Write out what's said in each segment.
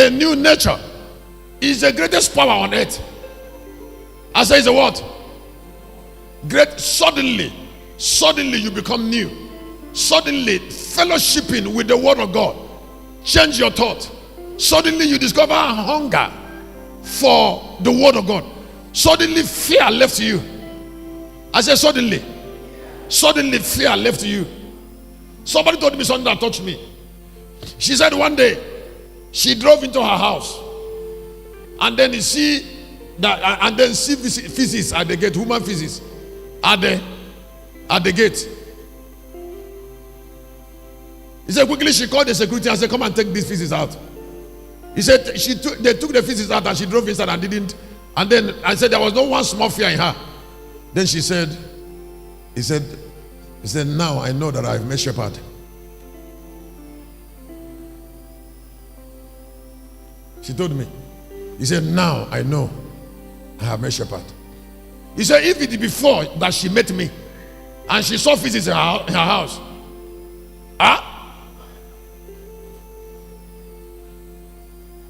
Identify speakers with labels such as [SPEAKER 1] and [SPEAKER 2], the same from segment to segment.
[SPEAKER 1] a new nature is the greatest power on earth. I say, it's a what? Great. Suddenly you become new. Suddenly, fellowshipping with the word of God change your thought. Suddenly you discover hunger for the word of God. Suddenly fear left you. I said suddenly fear left you. Somebody told me something that touched me. She said one day she drove into her house and then see feces at the gate, human feces at the gate. He said quickly she called the security and said, come and take these feces out. He said they took the feces out and she drove inside and didn't. And then I said there was no one small fear in her. Then he said, now I know that I've met shepherd. She told me. He said, now I know I have met shepherd. He said, if it before that she met me and she saw feces in her house,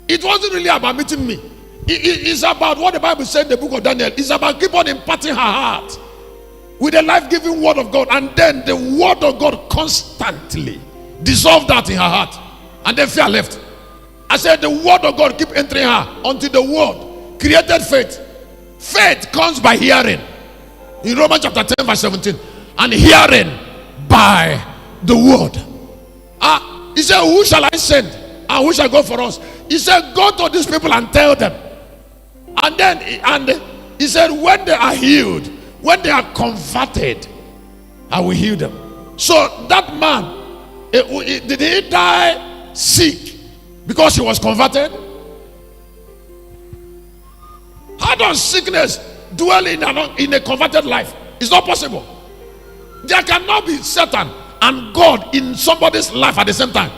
[SPEAKER 1] it wasn't really about meeting me. It's about what the Bible said in the book of Daniel. It's about keep on imparting her heart with the life-giving word of God, and then the word of God constantly dissolved that in her heart, and then fear left. I said the word of God keep entering her until the word created faith. Faith comes by hearing. In Romans chapter 10 verse 17, and hearing by the word. He said, who shall I send and who shall go for us? He said, go to these people and tell them. And he said, when they are healed, when they are converted, I will heal them. So that man, did he die sick because he was converted? How does sickness dwell in a converted life? It's not possible. There cannot be Satan and God in somebody's life at the same time.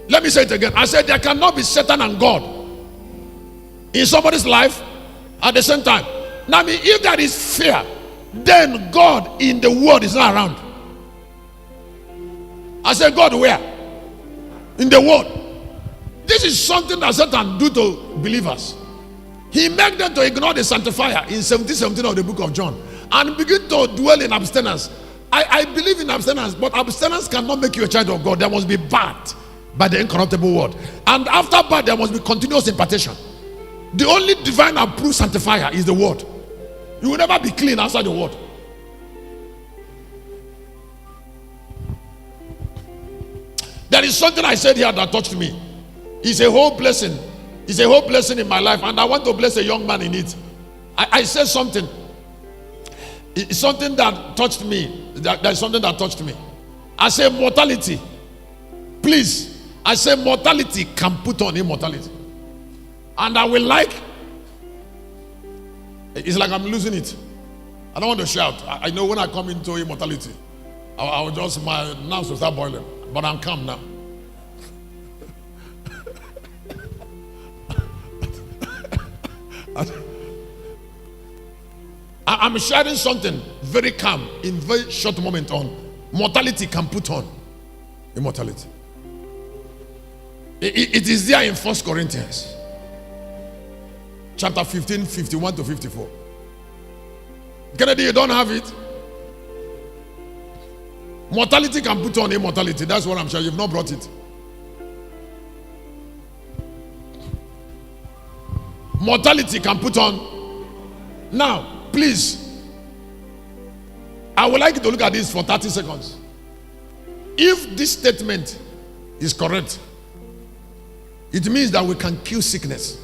[SPEAKER 1] Let me say it again. I said there cannot be Satan and God in somebody's life at the same time. Now, if there is fear, then God in the world is not around. I said, God where? In the world. This is something that Satan do to believers. He made them to ignore the sanctifier in 17:17 of the book of John and begin to dwell in abstinence. I believe in abstinence, but abstinence cannot make you a child of God. There must be birth by the incorruptible word, and after birth there must be continuous impartation. The only divine approved sanctifier is the word. You will never be clean outside the word. There is something I said here that touched me. It's a whole blessing. It's a whole blessing in my life, and I want to bless a young man in it. I said something. It's something that touched me. There's something that touched me. I said mortality. Please. I say mortality can put on immortality. And I will it's like I'm losing it. I don't want to shout. I know when I come into immortality, I will just, my nerves will start boiling. But I'm calm now. I'm sharing something very calm in very short moment on mortality can put on immortality. It is there in 1 Corinthians chapter 15, 51 to 54. Kennedy, you don't have it? Mortality can put on immortality. That's what I'm sure. You've not brought it. Mortality can put on. Now, please, I would like you to look at this for 30 seconds. If this statement is correct, it means that we can kill sickness.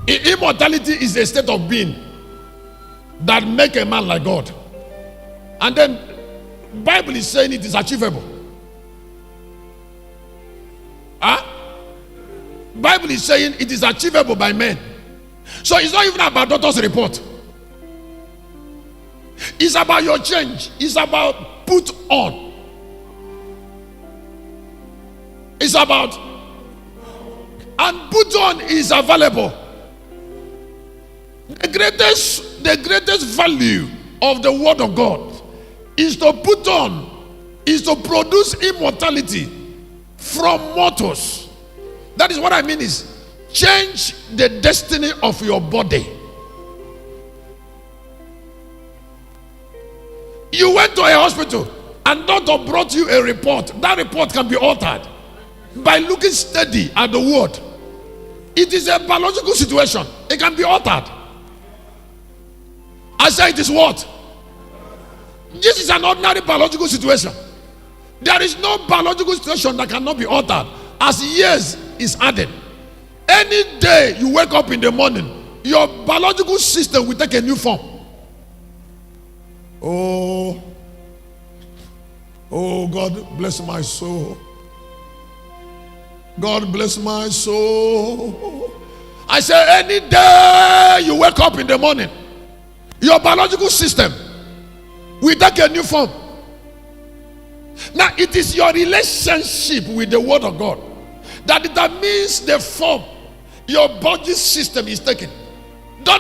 [SPEAKER 1] Immortality is a state of being that make a man like God. And then Bible is saying it is achievable. Bible is saying it is achievable by men. So it's not even about doctor's report. It's about your change. It's about put on. It's about, and put on is available. The greatest value of the word of God is to produce immortality from mortals. That is what I mean is change the destiny of your body. You went to a hospital and doctor brought you a report. That report can be altered by looking steady at the word. It is a biological situation. It can be altered. I say it is what? This is an ordinary biological situation. There is no biological situation that cannot be altered as years is added. Any day you wake up in the morning, your biological system will take a new form. Oh, God bless my soul. God bless my soul. I say any day you wake up in the morning, your biological system will take a new form. Now it is your relationship with the word of God that determines the form your body system is taking. Don't